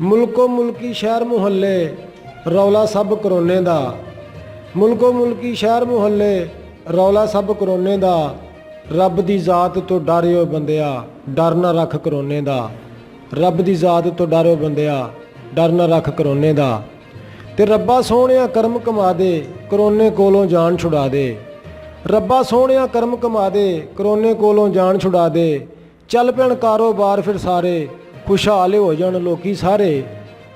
मुल्को मुल्की शहर मुहल्ले रौला सब करोने दा। मुल्को मुल्की शहर मुहल्ले रौला सब करोने दा। रब दी जात तो डरियो बंदिया डर ना रख करोने दा। रब दी जात तो डरियो बंदिया डर ना रख करोने दा। ते रब्बा सोहणिया कर्म कमा दे करोने कोलों जान छुड़ा दे। रब्बा सोहणिया कर्म कमा दे करोने कोलों जान छुड़ा दे। चल पैण कारोबार फिर सारे खुशहाल हो जाण लोकी सारे।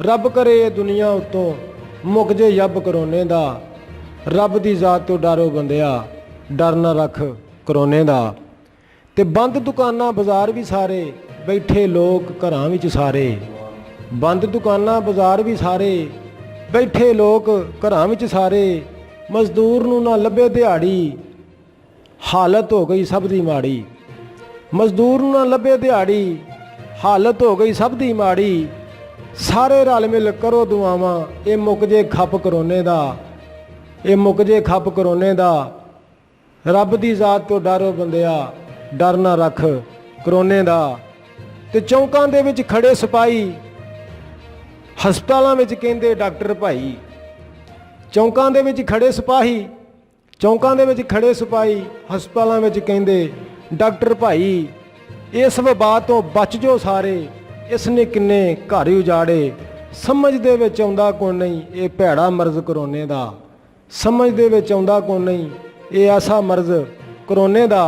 रब करे ये दुनिया उत्तों मुक जे यब करोने दा। रब दी जात तो डरो बंदिया डर ना रख करोने दा। ते बंद दुकानां बाजार भी सारे बैठे लोग घरां विच सारे। बंद दुकानां बाजार भी सारे बैठे लोग घरां विच सारे। मजदूर नूं ना लभे दिहाड़ी हालत हो गई सब दी माड़ी। मजदूर नूं ना लभे दिहाड़ी हालत हो गई सब दी माड़ी। सारे रल मिल करो दुआवां ये मुक जे खप करोने दा। ये मुक जे खप करोने दा। रब दी जात तो डरो बंदिया डर ना रख करोने दा। ते चौंकां दे विच खड़े सिपाही हस्पतालां विच कहंदे डॉक्टर भाई। चौंकां दे विच खड़े सिपाही चौंकां दे विच खड़े सिपाही हस्पतालां विच कहंदे डॉक्टर भाई। इस वबा तो बच जो सारे इसने किन्ने घर उजाड़े। समझ दे विच आउंदा कोई नहीं ये भैड़ा मर्ज करोने दा। समझ दे विच आउंदा कोई नहीं ये ऐसा मर्ज करोने दा।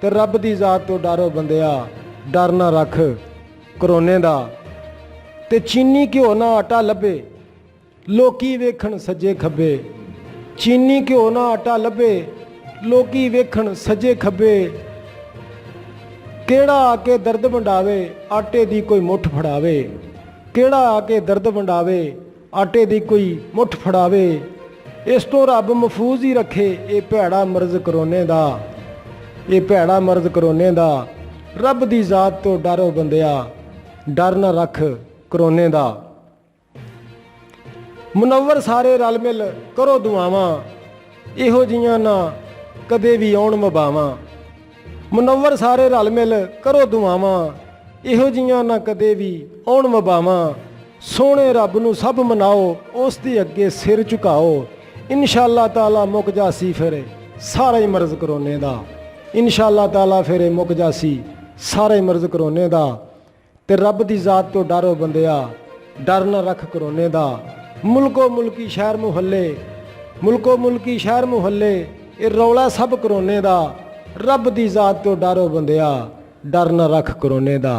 ते रब दी जात तो डरो बंदिया डर ना रख करोने दा। ते चीनी घ्यो ना आटा लभे लोकी वेखण सज्जे खब्बे। चीनी घ्यो ना आटा लभे लोकी वेखण सज्जे खब्बे। केड़ा आके दर्द वंडावे आटे दी कोई मुठ फड़ावे। केड़ा आके दर्द वंडावे आटे दी कोई मुठ फड़ावे। इस तो रब महफूज ही रखे ये भैड़ा मर्ज करोने दा। ये भैड़ा मर्ज करोने दा। रब दी जात तो डरो बंदिया डर ना रख करोने दा। मुनव्वर सारे रल मिल करो दुआवां इहो जियां ना कदे भी आउण मबावां। मुनव्वर सारे रल मिल करो दुआवां इहो जियां ना कदे भी आउण मबावां। सोहणे रब नूं सब मनाओ उस दे अगे सिर झुकाओ। इंशाअल्लाह ताला मुक जासी फिर सारा ही मर्ज करोने दा। इंशाअल्लाह ताला फिर मुक जासी सारा ही मर्ज करोने दा। ते रब दी जात तो डरो बंदिया डर ना रख करोने दा। मुल्को मुल्की शहर मुहल्ले मुल्को मुल्की शहर मुहल्ले ये रौला सब करोने दा। रब दी जात तो डरो बंदिया डर ना रख करोने दा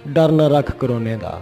डर ना रख करोने दा।